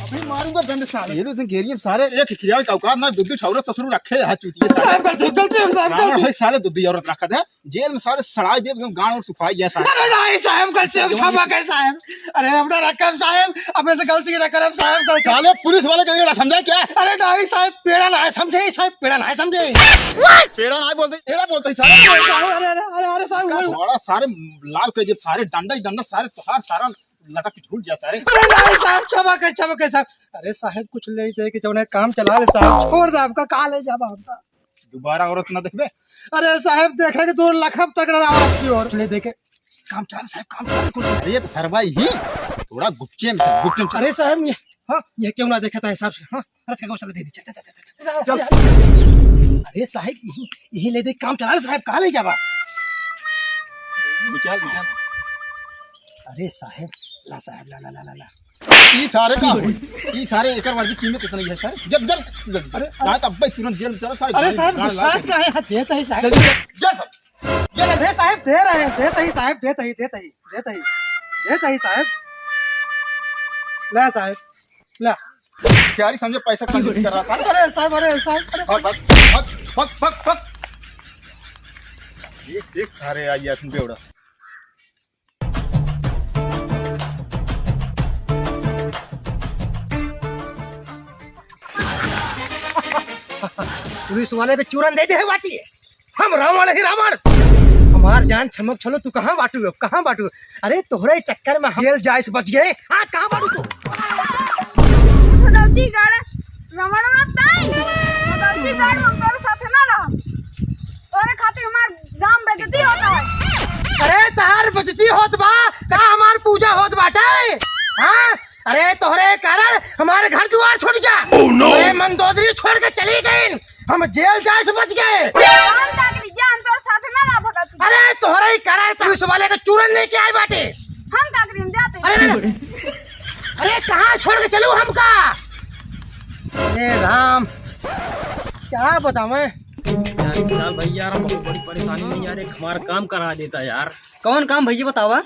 अभी मारूंगा दंड साले ये तो घेरिए सारे एक खियाव औकात ना दुद्धी ठौरा ससुर रखे है चूतिए साहब गलती है साहब है साले दुद्धी औरत रखा है जेल में सारे सड़ाई दे एकदम गांड और सुखाई गया सारे। अरे नहीं साहब गलती है क्षमा कर साहब। अरे अपना रकम साहब अब ऐसे गलती न करब साहब गलती। साले पुलिस वाले कहेगा समझा क्या? अरे नहीं साहब पेड़ा ना समझे साहब पेड़ा ना समझे पेड़ा नहीं बोलते एड़ा बोलते सारे। अरे अरे अरे अरे साहब बड़ा सारे लाल के जब सारे डंडा ही डंडा सारे तोहार सारा लगा के झूल गया सारे। अरे नहीं साहब क्षमा कर साहब। अरे साहब कुछ ले दे के जौने काम चला ले साहब छोड़ दे आपका का ले जाबा आपका दोबारा औरत ना देखबे। अरे साहब देखे कि तू लखब तगड़ा औरत की ओर ले दे के काम चला साहब काम चला कुछ। अरे ये तो सरवाई ही थोड़ा गुप्चे में अरे साहब ये हाँ ये क्यों ना देखा था हिसाब से हाँ अरे गौशाला दे दी चल अरे साहब यही ले दे काम चला साहब कहाँ ले जाबा। अरे साहब ला साहब ला ला ला ला ला ई सारे का ई सारे एकर वर्दी कीमत कितना है सर जब जब अरे ना तब भाई तुरंत जेल में चलो सारे। अरे साहब गुस्सा का है देता ही साहब ये दे साहब दे रहे हैं देता ही साहब देता ही साहब ला साहब ला प्यारी समझे पैसा कंजूसी कर रहा था। अरे साहब फक एक सारे आई तुम बेवड़ा। पुलिस वाले पे चूरन दे दे है बाटी हम रावण ही रावण हमार जान छमक छलो तू कहाँ बाटू। अरे तोहरे चक्कर में जेल जाए से बच गए। हाँ कहाँ बाटू तू गलती कर रमण मत ताई गलती कर हम तोरे साथे ना रह तोरे खातिर हमार दाम बेइज्जती होता है। अरे तार बजती होत बा का हमार पूजा होत बाटे। हाँ अरे तोहरे कारण हमारे घर द्वार छोड़ गया। अरे मंदोदरी छोड़ के चली गई हम जेल जाए से बच गए। हम ताकली जान तोरे साथे ना रह भगत। अरे तोहरे ही कारण पुलिस वाले का चूरन लेके आए बाटे। हम ताकली हम जाते। अरे कहाँ छोड़ के चलूं हमका। अरे राम क्या बताऊं यार भैया यार बहुत बड़ी परेशानी में यार एक हमारा काम करा देता यार। कौन काम भैया बतावा।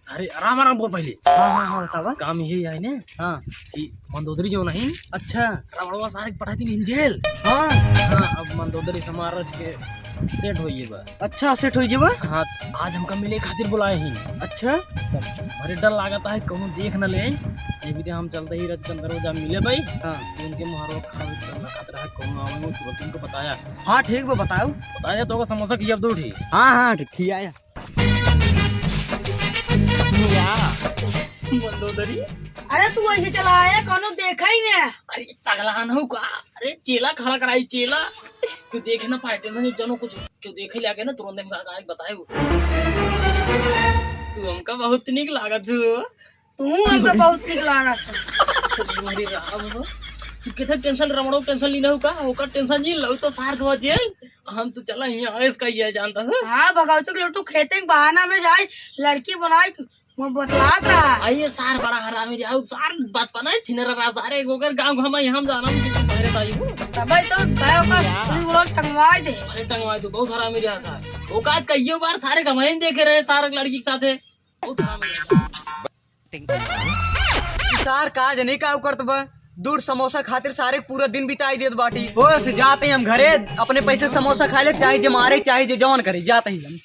अरे आराम आराम बोल पहले। हाँ बतावा काम यही है ना हाँ कि मंदोदरी जो नहीं अच्छा रावणवा सारे पढ़ाई थी जेल। हाँ हाँ अब मंदोदरी समारोह के सेट हो ये बा। अच्छा सेट हो जेबा। हाँ आज हमका मिले खातिर बुलाए ही। अच्छा हमारे डर लागता है कहूँ देख न ले ये भी हम चलते ही रजकंदर जा मिले भाई। हाँ उनके मुहारो खातिर है कहूँ आऊँ तुरंत उनको बताया। हाँ ठीक बा बताया तो समोसा की अब दो ठीक। हाँ ठीक आया मंदोदरी अरे तू ऐसे चला आया कोनो देखा ही नहीं। अरे पगलान हो का। अरे चेला खड़ा कराई चेला तू देखे ना फाइटे में जनो कुछ क्यों देखे ले आगे ना तुरंत हम बताए तू हमका बहुत निक लागत तू हमको बहुत निक लागत। मेरी राम हो तू किथे टेंशन रमणो टेंशन ली ना का ओकर टेंशन जी लो तो सार गवा जेल हम तो चला यहां ऐस का ये जानता है। हां भगाओ तो लोटू खेते के बहाना में जाए लड़की बनाई वो बतलात रहा। आइए सार बड़ा हरामी आओ सार बात बनाई छिनरा रा सारे गोगर गांव हम यहां जाना मेरे साई हो तबे तो भयो का पुलिस वाले टंगवाई दे। अरे टंगवाई तो बहुत हरामी रहा सार औकात कईयो बार सारे गवाइन देखे रहे सार लड़की के साथे बहुत हरामी सार काज नहीं का करत बा दूर समोसा खातिर सारे पूरा दिन बिताई देत बाटी। हो से जाते हम घरे अपने पैसे समोसा खा ले चाहे जे मारे चाहे जे जवान करे जाते ही हम।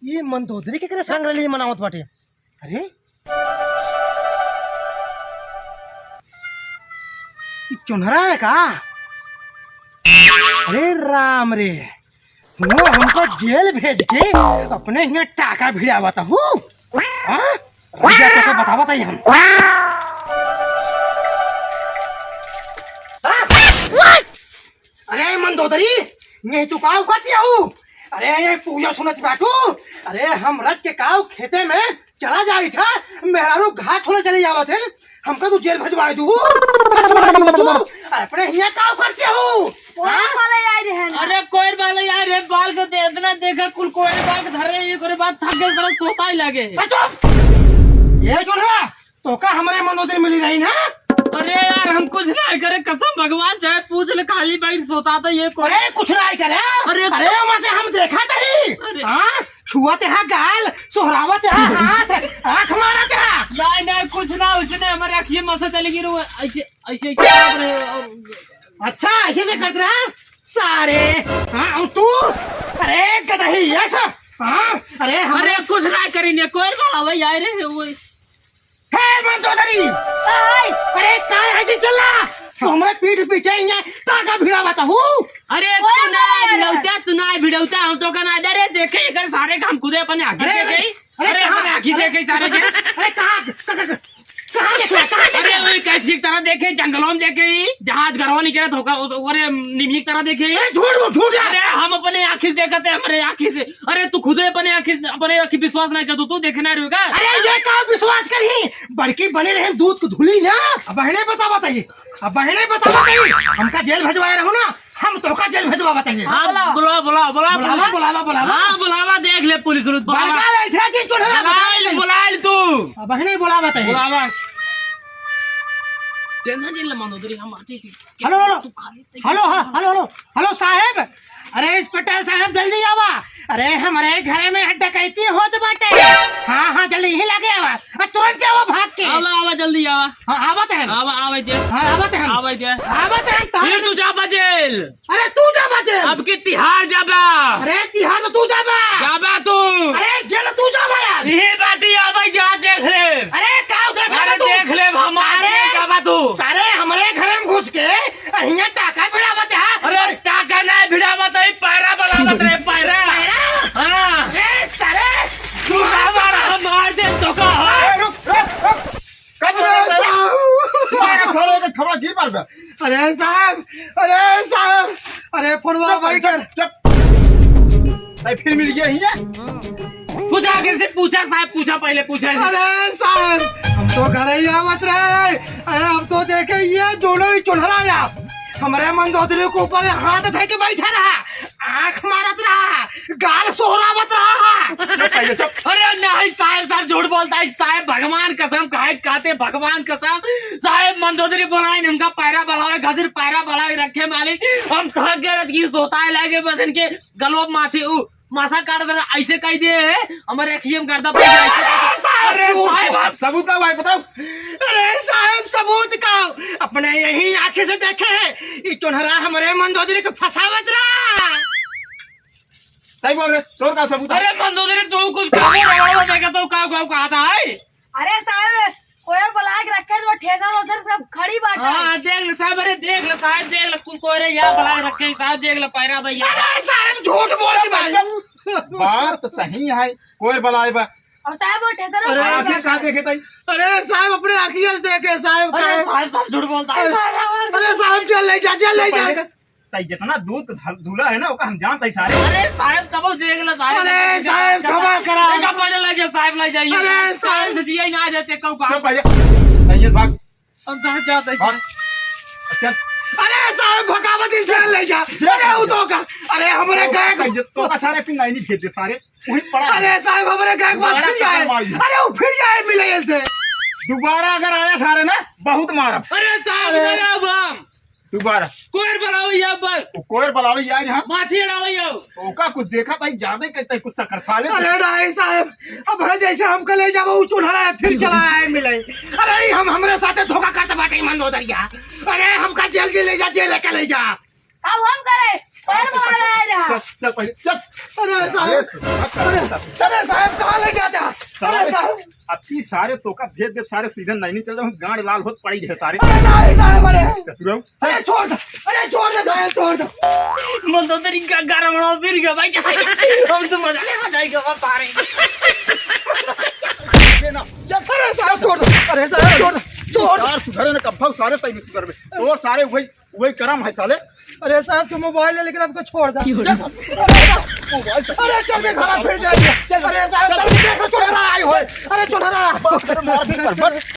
ये मंदोदरी के करे संग रली मनावत बाटे। अरे चुनहरा है का। अरे राम रे वो हमको जेल भेज के अपने यहाँ टाका भिड़ावता हूँ। बतावता ही हम। अरे मंदोदरी यही तू काव करती हूँ। अरे ये पूजा सुनत बाटू। अरे हम रज के काव खेते में चला जाई था मेहरारू घाट होने चले जावा थे हमका तू जेल भेजवा दू। अपने यहाँ काव करती हूँ। अरे कोई वाले यार रे बाल को दे इतना देखा कुल कोई बाल के धरे ये करे बात थक गए जरा सोता ही लगे। ये जो है तो का हमारे मंदोदरी मिली रही ना अरे यार हम कुछ नहीं करे, कसम भगवान चाहे पूछ ले, खाली भाई सोता था ये को। अरे कुछ नहीं करे। अरे अरे वहाँ से हम देखा अरे। नहीं। हाँ छुआते हैं गाल, सोहरावते हैं हाथ, आँख मारते हैं। नहीं नहीं कुछ ना, उसने हमारे आँखियों में से चली गिरी, ऐसे ऐसे ऐसे आप रहे हो। अच्छा ऐसे से करते रहा सारे। हाँ और तू? अरे गदही ऐसा। हाँ अरे अरे कुछ नहीं करीने, कोई बात भाई आए रे वो। हे मंदोदरी, अरे काय है जी चल रहा तो हमारे पीठ पीछे ही है काका भिड़ा बताऊँ। अरे तू ना भिड़ौता, हम तो कहना अरे देखे ये कर सारे काम खुदे अपने आँखी देखे। अरे अपने आँखी देखे सारे के। अरे कहाँ देख रहा, कहाँ देख अरे रहा? वही कैसी तरह देखे, जंगलों में देखे, जहाज घरवा निकले धोखा और निमली तरह देखे। अरे झूठ यार। अरे हम अपने आँखी से देखते, हमारे आँखी से। अरे तू खुद अपने आँखी विश्वास नहीं कर, तू देखना रहेगा। अरे ये का विश्वास करी, बड़की बने रहे दूध को धुली ना। अब बहने बता बताइए, अब बहने बता बताइए, हमका जेल भेजवाए रहो ना, हम तो का जेल भेजवा बताइए। हाँ बुलावा बुलावा बुलावा बुलावा बुलावा। हाँ बुलावा, देख ले पुलिस बुलावा तू बहने बुला बताइए। बुलावा। टेंशन जिल्ला मंदोदरी हम आते थी। हेलो हेलो तू खाली हेलो हेलो हेलो हेलो साहब, अरे इंस्पेक्टर साहब जल्दी आवा। अरे हमारे घर में डकैती होत बाटे। हाँ हाँ जल्दी ही लगे आवा, तुरंत आवा भाग के। आवा आवा जल्दी आवा। हाँ आवत है। आवा आवा दे। हाँ आवत है। आवा दे। आवत है। फिर तू जा जेल। अरे तू जा जेल। अब की तिहाड़ जाबा। अरे तिहाड़ तो तू जाबा। जाबा तू। अरे जेल तू जाबा यार। ये बाटी आवा जा देख ले। अरे काऊ देख अरे देख ले हमारे जाबा तू। सारे हमारे घर में घुस के अहिया टाका भिड़ावत है। अरे टाका नहीं भिड़ावत है, पैरा बलावत रे पैरा। हाँ अरे सारे तू हमारा मार दे तो का। खबरा गिर मार बे। अरे साहब, अरे फुटवा भाई कर फिर मिल गया ही है। कुछ आगे से पूछा साहब, पूछा पहले पूछा। अरे साहब हम तो घर ही आवत रहे। अरे हम तो देखे ये दोनों ही चुनहरा आप हमारे मंदोदरी के ऊपर हाथ धर के बैठा रहा, आँख मारत रहा, गाल सोहरावत रहा। अरे नहीं साहब झूठ बोलता है साहब, भगवान कसम कहते भगवान कसम साहब, मंदोदरी बनाए उनका पैरा बला गदिर पैरा बला रखे मालिक। हम थक गए की सोता है लगे बस इनके गलोब माछी मासा काट देना ऐसे कह दिए है हमारे अखियम करता। अरे साहब आप सबूत का भाई बताओ। अरे साहब सबूत का अपने यही आंखें से देखे है, ये चुनहरा हमारे मंदोदरी को फंसावत रहा। सही बोल रहे, चोर का सबूत। अरे मंदोदरी तू कुछ देखा तो कहा था। अरे साहब कोयल बुला के रखे वो ठेसा वोसर सब खड़ी बात है। हाँ देख ले साहब, अरे देख ले साहब, देख ले कुल कोयरे यहाँ बुला के रखे साहब, देख ले पैरा भैया। अरे साहब झूठ बोलती भाई। बात सही है, कोई बलाए बा। और साहब वो ठेसा अरे आखिर कहाँ देखे ताई? अरे साहब अपने आंखियों से देखे साहब। अरे साहब झूठ बोलता है। अरे साहब चल ले जा। ताई जितना दूध धुला है ना वो हम जानते ही सारे। अरे साहब तब देख ले साहब। अरे साहब क्षमा करा। साहब ले जाइए। अरे साहब सचिया ही ना जाते कब चल पहले सही भाग। हम कहाँ जाते भाग। चल अरे साहब भगावती जेल ले जा। अरे उतो का अरे हमारे गाय तो का सारे पिन नहीं भेज दे सारे वही पड़ा। अरे साहब हमारे गाय को फिर जाए। अरे वो फिर जाए मिले से दोबारा अगर आया सारे ना बहुत मारा। अरे साहब दोबारा कोयर बनाओ या बस कोयर बलावे यार यहाँ माछी अड़ाओ ओका कुछ देखा भाई ज्यादा ही कहते कुछ सकर साले। अरे नहीं साहब अब है जैसे हमको ले जाओ वो चुनहरा है फिर चला है मिले। अरे हम हमारे साथ धोखा करते बाटे मंदोदरिया। अरे हमका जेल के ले जा, जेल लेके ले जा। अब हम करे कोयल बुला रहा। चल पहले चल। अरे साहब अरे साहब कहाँ ले जाता? अरे साहब अब की सारे तो का भेज दे सारे सीधन नहीं चल रहे गाड़ लाल होत पड़ी है सारे। अरे नहीं साहब ससुराल छोड़ दो साहब छोड़ दो। मंदोदरी का गरम फिर गया भाई हम तो मजा आ जाएगा सारे। अरे साहब छोड़ दो। अरे साहब छोड़ दो। सुधरे ना कब सारे तैयारी सुधर में तो सारे वही वही करम है साले। अरे साहब तुम मोबाइल है लेकिन आपको छोड़ दो। अरे चल के खराब फिर जाएगा। अरे साहब देखो चुनहरा आई हो। अरे चुनहरा